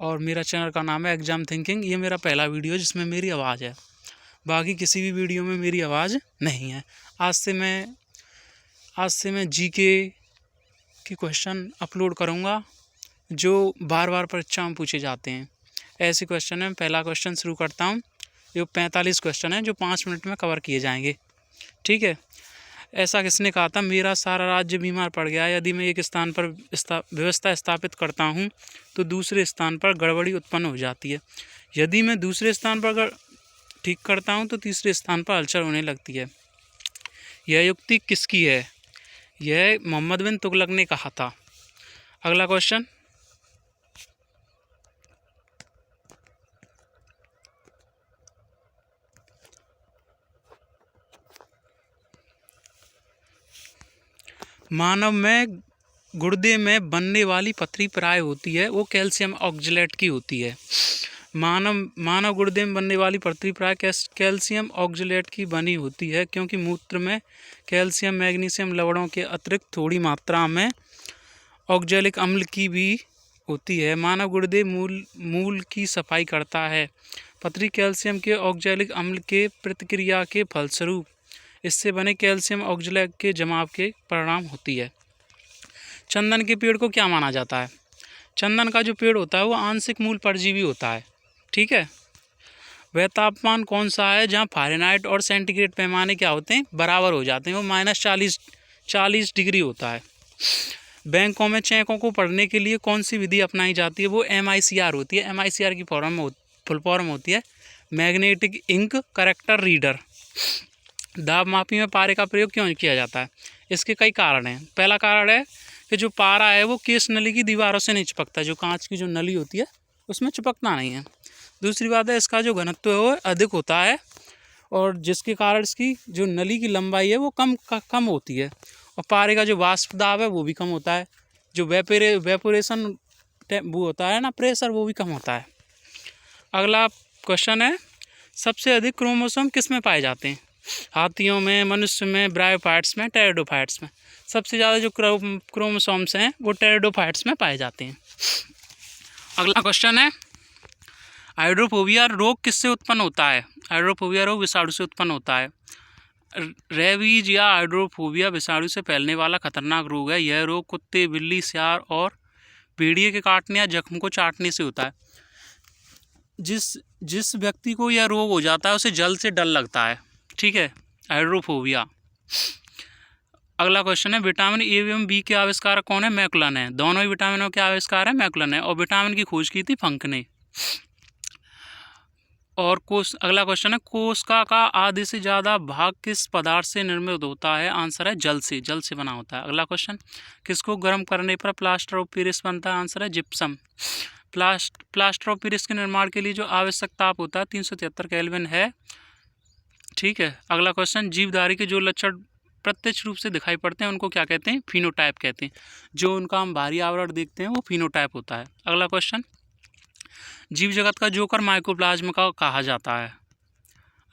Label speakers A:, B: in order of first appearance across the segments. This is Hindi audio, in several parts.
A: और मेरा चैनल का नाम है एग्जाम थिंकिंग। ये मेरा पहला वीडियो है जिसमें मेरी आवाज़ है, बाकी किसी भी वीडियो में मेरी आवाज़ नहीं है। आज से मैं जीके के क्वेश्चन अपलोड करूँगा जो बार बार परीक्षा में पूछे जाते हैं। ऐसे क्वेश्चन है। पहला क्वेश्चन शुरू करता हूँ। जो 45 क्वेश्चन है जो 5 मिनट में कवर किए जाएंगे, ठीक है। ऐसा किसने कहा था, मेरा सारा राज्य बीमार पड़ गया। यदि मैं एक स्थान पर व्यवस्था स्थापित करता हूँ तो दूसरे स्थान पर गड़बड़ी उत्पन्न हो जाती है। यदि मैं दूसरे स्थान पर ठीक करता हूँ तो तीसरे स्थान पर हलचल होने लगती है। यह युक्ति किसकी है? यह मोहम्मद बिन तुगलक ने कहा था। अगला क्वेश्चन, मानव में गुर्दे में बनने वाली पथरी प्राय होती है, वो कैल्शियम ऑक्जेलेट की होती है। मानव गुर्दे में बनने वाली पथरी प्राय कैल्शियम ऑक्जेलेट की बनी होती है, क्योंकि मूत्र में कैल्शियम मैग्नीशियम लवणों के अतिरिक्त थोड़ी मात्रा में ऑक्जेलिक अम्ल की भी होती है। मानव गुर्दे मूल की सफाई करता है। पथरी कैल्शियम के ऑक्जेलिक अम्ल के प्रतिक्रिया के फलस्वरूप इससे बने कैल्शियम ऑक्जेलेट के जमाव के परिणाम होती है। चंदन के पेड़ को क्या माना जाता है? चंदन का जो पेड़ होता है वो आंशिक मूल परजीवी होता है, ठीक है। वह तापमान कौन सा है जहाँ फ़ारेनहाइट और सेंटीग्रेड पैमाने क्या होते हैं, बराबर हो जाते हैं, वो -40 डिग्री होता है। बैंकों में चेकों को पढ़ने के लिए कौन सी विधि अपनाई जाती है? वो MICR होती है। MICR की फुल फॉर्म होती है मैग्नेटिक इंक करेक्टर रीडर। दाब मापी में पारे का प्रयोग क्यों किया जाता है? इसके कई कारण हैं। पहला कारण है कि जो पारा है वो केस नली की दीवारों से नहीं चिपकता, जो कांच की जो नली होती है उसमें चिपकता नहीं है। दूसरी बात है इसका जो घनत्व है वो अधिक होता है, और जिसके कारण इसकी जो नली की लंबाई है वो कम होती है, और पारे का जो वाष्प दाब है वो भी कम होता है। जो वेपोरेशन वो होता है ना, प्रेशर, वो भी कम होता है। अगला क्वेश्चन है, सबसे अधिक क्रोमोसोम किस में पाए जाते हैं? हाथियों में, मनुष्य में, ब्रायोफाइट्स में, टेरिडोफाइट्स में। सबसे ज़्यादा जो क्रोमोसोम्स हैं वो टेरिडोफाइट्स में पाए जाते हैं। अगला क्वेश्चन है, हाइड्रोफोबिया रोग किससे उत्पन्न होता है? हाइड्रोफोबिया रोग विषाणु से उत्पन्न होता है। रेबीज या हाइड्रोफोबिया विषाणु से फैलने वाला खतरनाक रोग है। यह रोग कुत्ते, बिल्ली, सियार और भेड़िए के काटने या जख्म को चाटने से होता है। जिस व्यक्ति को यह रोग हो जाता है उसे जल से डर लगता है, ठीक है, हाइड्रोफोबिया। अगला क्वेश्चन है, विटामिन ए एवं बी के आविष्कारक कौन है? मैकुलन है। दोनों ही विटामिनों के आविष्कार है मैकुलन है, और विटामिन की खोज की थी फंक ने। और अगला क्वेश्चन है, कोशिका का आधे से ज़्यादा भाग किस पदार्थ से निर्मित होता है? आंसर है जल से बना होता है। अगला क्वेश्चन, किसको गर्म करने पर प्लास्टर ऑफ पेरिस बनता है? आंसर है जिप्सम। प्लास्टर ऑफ पेरिस के निर्माण के लिए जो आवश्यक ताप होता है 373 केल्विन है, ठीक है। अगला क्वेश्चन, जीवधारी के जो लक्षण प्रत्यक्ष रूप से दिखाई पड़ते हैं उनको क्या कहते हैं? फिनोटाइप कहते हैं। जो उनका हम बाहरी आवरण देखते हैं वो फिनोटाइप होता है। अगला क्वेश्चन, जीव जगत का जोकर माइकोप्लाज्म का कहा जाता है।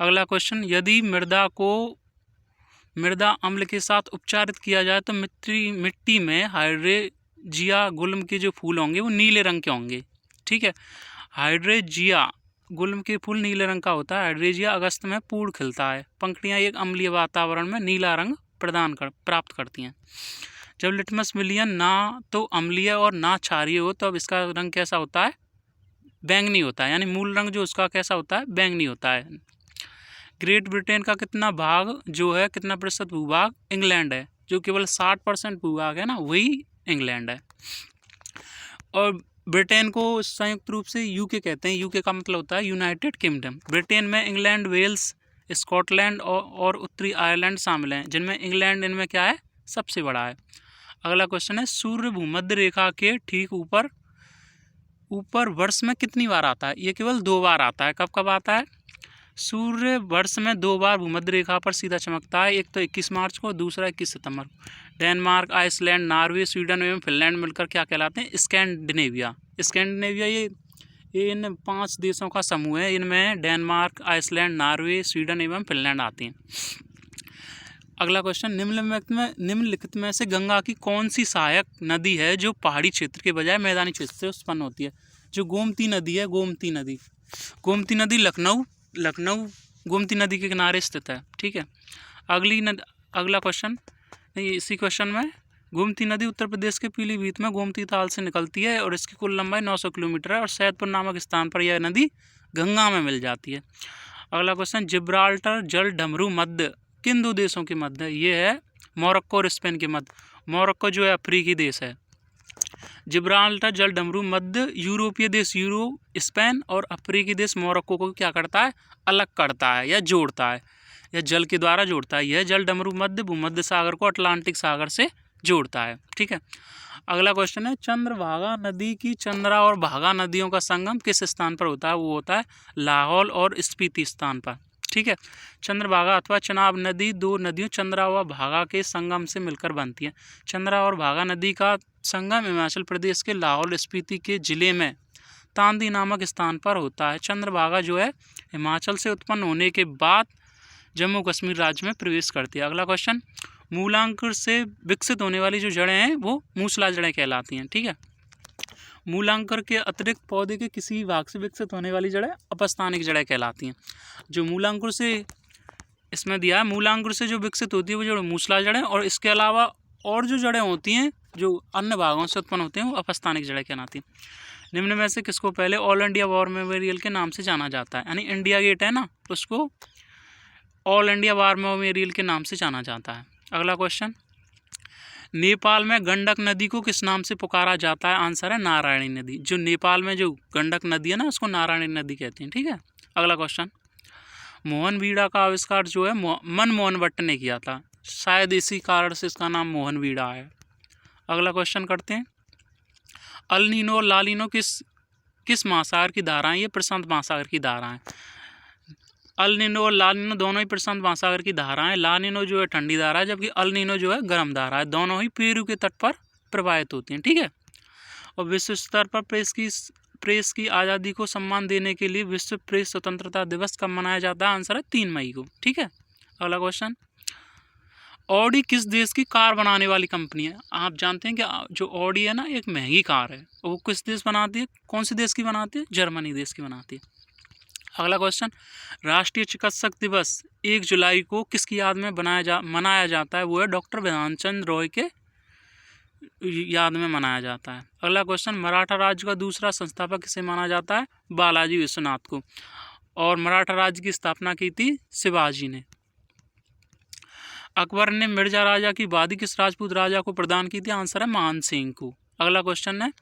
A: अगला क्वेश्चन, यदि मृदा अम्ल के साथ उपचारित किया जाए तो मिट्टी में हाइड्रेजिया गुल्म के जो फूल होंगे वो नीले रंग के होंगे, ठीक है। हाइड्रेजिया गुल्म के फूल नीले रंग का होता है। हाइड्रेजिया अगस्त में पूर्ण खिलता है। पंखुड़ियाँ एक अम्लीय वातावरण में नीला रंग प्राप्त करती हैं। जब लिटमस विलयन ना तो अम्लीय और ना क्षारीय हो तो अब इसका रंग कैसा होता है? बैंगनी होता है, यानी मूल रंग जो उसका कैसा होता है? बैंगनी होता है। ग्रेट ब्रिटेन का कितना प्रतिशत भूभाग इंग्लैंड है? जो केवल 60% भूभाग है ना, वही इंग्लैंड है। और ब्रिटेन को संयुक्त रूप से यूके कहते हैं। यूके का मतलब होता है यूनाइटेड किंगडम। ब्रिटेन में इंग्लैंड, वेल्स, स्कॉटलैंड और उत्तरी आयरलैंड शामिल हैं, जिनमें इंग्लैंड इनमें क्या है? सबसे बड़ा है। अगला क्वेश्चन है, सूर्य भूमध्य रेखा के ठीक ऊपर वर्ष में कितनी बार आता है? ये केवल 2 बार आता है। कब कब आता है? सूर्य वर्ष में 2 बार भूमध्य रेखा पर सीधा चमकता है। एक तो 21 मार्च को, दूसरा 21 सितंबर को। डेनमार्क, आइसलैंड, नॉर्वे, स्वीडन एवं फिनलैंड मिलकर क्या कहलाते हैं? स्कैंडिनेविया। ये इन 5 देशों का समूह है। इनमें डेनमार्क, आइसलैंड, नॉर्वे, स्वीडन एवं फिनलैंड आते हैं। अगला क्वेश्चन, निम्नलिखित में से गंगा की कौन सी सहायक नदी है जो पहाड़ी क्षेत्र के बजाय मैदानी क्षेत्र से उत्पन्न होती है? जो गोमती नदी है, गोमती नदी लखनऊ गोमती नदी के किनारे स्थित है। ठीक है। अगला क्वेश्चन, इसी क्वेश्चन में, गोमती नदी उत्तर प्रदेश के पीलीभीत में गोमती ताल से निकलती है और इसकी कुल लंबाई 900 किलोमीटर है और सैदपुर नामक स्थान पर यह नदी गंगा में मिल जाती है। अगला क्वेश्चन, जिब्राल्टर जल डमरू मध्य किन दो देशों के मध्य है? ये है मोरक्को और स्पेन के मध्य। मोरक्को जो है अफ्रीकी देश है। जिब्राल्टर जल डमरू मध्य यूरोपीय देश स्पेन और अफ्रीकी देश मोरक्को को क्या करता है? अलग करता है या जोड़ता है, या जल के द्वारा जोड़ता है। यह जल डमरू मध्य भूमध्य सागर को अटलांटिक सागर से जोड़ता है। ठीक है। अगला क्वेश्चन है, चंद्रभागा नदी की चंद्रा और भागा नदियों का संगम किस स्थान पर होता है? वो होता है लाहौल और स्पीति स्थान पर। ठीक है। चंद्रभागा अथवा चनाब नदी दो नदियों चंद्रा व भागा के संगम से मिलकर बनती है। चंद्रा और भागा नदी का संगम हिमाचल प्रदेश के लाहौल स्पीति के जिले में तांदी नामक स्थान पर होता है। चंद्रभागा जो है हिमाचल से उत्पन्न होने के बाद जम्मू कश्मीर राज्य में प्रवेश करती है। अगला क्वेश्चन, मूलांकुर से विकसित होने वाली जो जड़ें हैं वो मूसला जड़ें कहलाती हैं। ठीक है। मूलांकुर के अतिरिक्त पौधे के किसी भाग से विकसित होने वाली जड़ें अपस्थानिक जड़ें कहलाती हैं। जो मूलांकुर से इसमें दिया है, मूलांकुर से जो विकसित होती है वो जड़ मूसला जड़ें, और इसके अलावा और जो जड़ें होती हैं जो अन्य भागों से उत्पन्न होती हैं वो अपस्थानिक जड़ें कहलाती हैं। निम्न में से किसको पहले ऑल इंडिया वॉर मेमोरियल के नाम से जाना जाता है? यानी इंडिया गेट है ना, उसको ऑल इंडिया वॉर मेमोरियल के नाम से जाना जाता है। अगला क्वेश्चन, नेपाल में गंडक नदी को किस नाम से पुकारा जाता है? आंसर है नारायणी नदी। जो नेपाल में जो गंडक नदी है ना उसको नारायणी नदी कहते हैं। ठीक है। अगला क्वेश्चन, मोहन बीड़ा का आविष्कार जो है मनमोहन भट्ट ने किया था, शायद इसी कारण से इसका नाम मोहन बीड़ा है। अगला क्वेश्चन करते हैं, अल नीनो और ला नीनो किस महासागर की धाराएं? ये प्रशांत महासागर की धाराएं। अल नीनो और ला नीनो दोनों ही प्रशांत महासागर की धाराएं। ला नीनो जो है ठंडी धारा है, जबकि अल नीनो जो है गर्म धारा है। दोनों ही पेरू के तट पर प्रवाहित होती हैं। ठीक है। और विश्व स्तर पर प्रेस की आज़ादी को सम्मान देने के लिए विश्व प्रेस स्वतंत्रता दिवस कब मनाया जाता है? आंसर है 3 मई को। ठीक है। अगला क्वेश्चन, ऑडी किस देश की कार बनाने वाली कंपनी है? आप जानते हैं कि जो ऑडी है ना एक महंगी कार है, वो किस देश बनाती है? कौन से देश की बनाती है? जर्मनी देश की बनाती है। अगला क्वेश्चन, राष्ट्रीय चिकित्सक दिवस 1 जुलाई को किसकी याद में मनाया जाता है? वो है डॉक्टर ध्यानचंद रॉय के याद में मनाया जाता है। अगला क्वेश्चन, मराठा राज्य का दूसरा संस्थापक किसे माना जाता है? बालाजी विश्वनाथ को। और मराठा राज्य की स्थापना की थी शिवाजी ने। अकबर ने मिर्जा राजा की उपाधि किस राजपूत राजा को प्रदान की थी? आंसर है मान सिंह को। अगला क्वेश्चन है,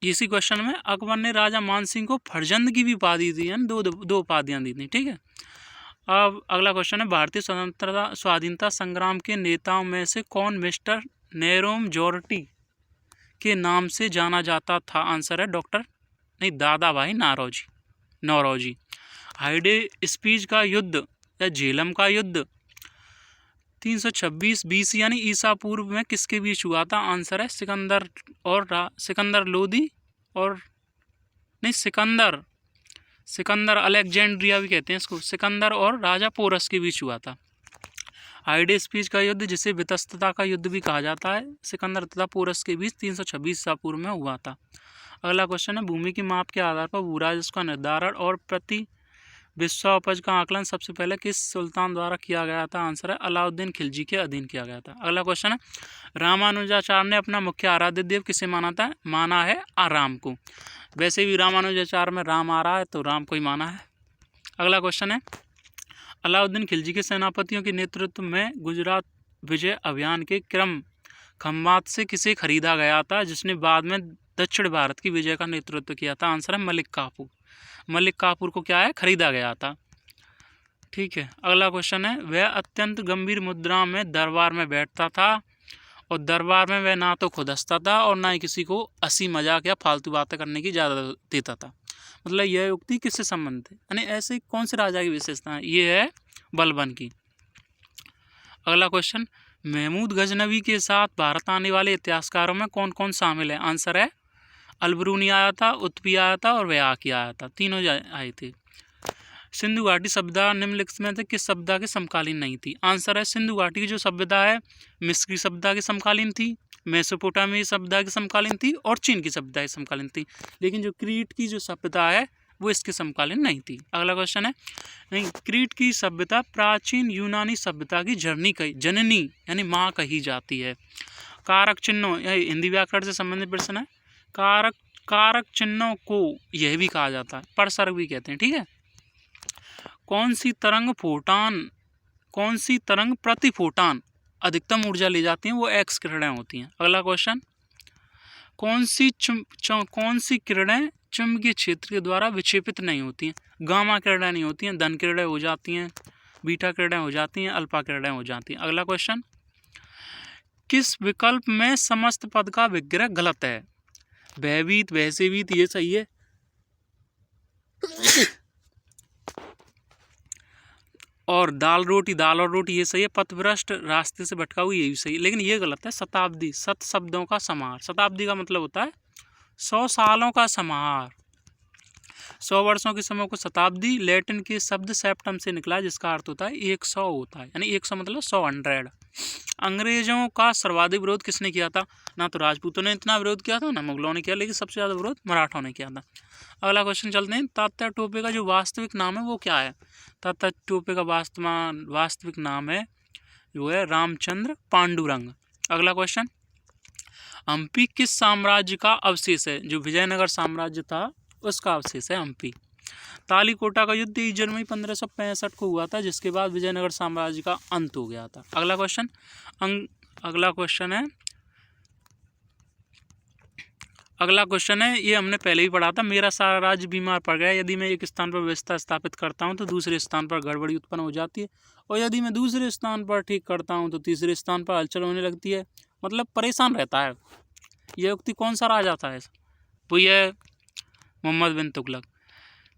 A: इसी क्वेश्चन में अकबर ने राजा मान सिंह को फरजंद की भी उपाधि दी है, दो उपाधियाँ दी थी। ठीक है। अब अगला क्वेश्चन है, भारतीय स्वाधीनता संग्राम के नेताओं में से कौन मिस्टर नेरोम जॉर्टी के नाम से जाना जाता था? आंसर है दादा भाई नौरोजी। हाइडे स्पीच का युद्ध या झेलम का युद्ध 326 BC यानी ईसा पूर्व में किसके बीच हुआ था? आंसर है सिकंदर अलेक्जेंड्रिया भी कहते हैं इसको, सिकंदर और राजा पोरस के बीच हुआ था। हाइडे स्पीच का युद्ध जिसे वितस्तता का युद्ध भी कहा जाता है, सिकंदर तथा पोरस के बीच 326 ईसा पूर्व में हुआ था। अगला क्वेश्चन है, भूमि की माप के आधार पर भू राजस्व का निर्धारण और प्रति विश्व उपज का आकलन सबसे पहले किस सुल्तान द्वारा किया गया था? आंसर है अलाउद्दीन खिलजी के अधीन किया गया था। अगला क्वेश्चन है, रामानुजाचार्य ने अपना मुख्य आराध्य देव किसे माना है राम को। वैसे भी रामानुजाचार्य में राम आ रहा है तो राम को ही माना है। अगला क्वेश्चन है, अलाउद्दीन खिलजी के सेनापतियों के नेतृत्व में गुजरात विजय अभियान के क्रम खम्बात से किसे खरीदा गया था जिसने बाद में दक्षिण भारत की विजय का नेतृत्व किया था? आंसर है मलिक काफूर को क्या है खरीदा गया था। ठीक है। अगला क्वेश्चन है, वह अत्यंत गंभीर मुद्रा में दरबार में बैठता था और दरबार में वह ना तो खुद हंसता था और ना ही किसी को हंसी मजाक या फालतू बातें करने की इजाज़त देता था। मतलब यह उक्ति किससे संबंधित है? यानी ऐसे कौन से राजा की विशेषता है? ये है बलबन की। अगला क्वेश्चन, महमूद गजनवी के साथ भारत आने वाले इतिहासकारों में कौन कौन शामिल है? आंसर है अलबरूनी आया था, उत्पी आया था और व्याकी आया था, तीनों आए थे। सिंधु घाटी सभ्यता निम्नलिखित में से किस सभ्यता के समकालीन नहीं थी? आंसर है सिंधु घाटी की जो सभ्यता है मिस्री सभ्यता के समकालीन थी। मेसोपोटामी सभ्यता की समकालीन थी और चीन की सभ्यता की समकालीन थी, लेकिन जो क्रीट की जो सभ्यता है वो इसके समकालीन नहीं थी। अगला क्वेश्चन है, नहीं, क्रीट की सभ्यता प्राचीन यूनानी सभ्यता की जननी यानी माँ कही जाती है। कारक चिन्हों, यह हिंदी व्याकरण से संबंधित प्रश्न है। कारक चिन्हों को यह भी कहा जाता है, परसर्ग भी कहते हैं, ठीक है। कौन सी तरंग प्रति फोटान अधिकतम ऊर्जा ले जाती हैं, वो एक्स किरणें होती हैं। अगला क्वेश्चन, कौन सी किरणें चुंबकीय क्षेत्र के द्वारा विक्षेपित नहीं होती हैं? गामा किरणें नहीं होती हैं, धन किरणें हो जाती हैं, बीटा किरणें हो जाती हैं, अल्फा किरणें हो जाती हैं। अगला क्वेश्चन, किस विकल्प में समस्त पद का विग्रह गलत है? भयभीत, भयसेभीत, ये सही है। और दाल और रोटी ये सही है। पथभ्रष्ट, रास्ते से भटका हुआ, ये भी सही है, लेकिन ये गलत है। शताब्दी, सत शब्दों का समाहार। शताब्दी का मतलब होता है 100 सालों का समाहार। 100 वर्षों के समय को शताब्दी लैटिन के शब्द सेप्टम से निकला, जिसका अर्थ होता है 100 होता है, यानी 100 मतलब 100। अंग्रेजों का सर्वाधिक विरोध किसने किया था? ना तो राजपूतों ने इतना विरोध किया था, ना मुगलों ने किया, लेकिन सबसे ज़्यादा विरोध मराठों ने किया था। अगला क्वेश्चन चलते हैं, तात्या टोपे का जो वास्तविक नाम है वो क्या है? तात्या टोपे का वास्तविक नाम है जो है रामचंद्र पांडुरंग। अगला क्वेश्चन, हम्पी किस साम्राज्य का अवशेष है? जो विजयनगर साम्राज्य था उसका अवशेष है हम्पी। तालीकोटा का युद्ध 23 जनवरी 1565 को हुआ था, जिसके बाद विजयनगर साम्राज्य का अंत हो गया था। अगला क्वेश्चन है, ये हमने पहले ही पढ़ा था। मेरा सारा राज्य बीमार पड़ गया, यदि मैं एक स्थान पर व्यवस्था स्थापित करता हूँ तो दूसरे स्थान पर गड़बड़ी उत्पन्न हो जाती है, और यदि मैं दूसरे स्थान पर ठीक करता हूँ तो तीसरे स्थान पर हलचल होने लगती है, मतलब परेशान रहता है। यह उक्ति कौन सा राजा था? वो ये मोहम्मद बिन तुगलक।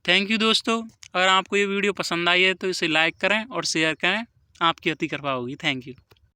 A: थैंक यू दोस्तों, अगर आपको ये वीडियो पसंद आई है तो इसे लाइक करें और शेयर करें, आपकी अति कृपा होगी। Thank you.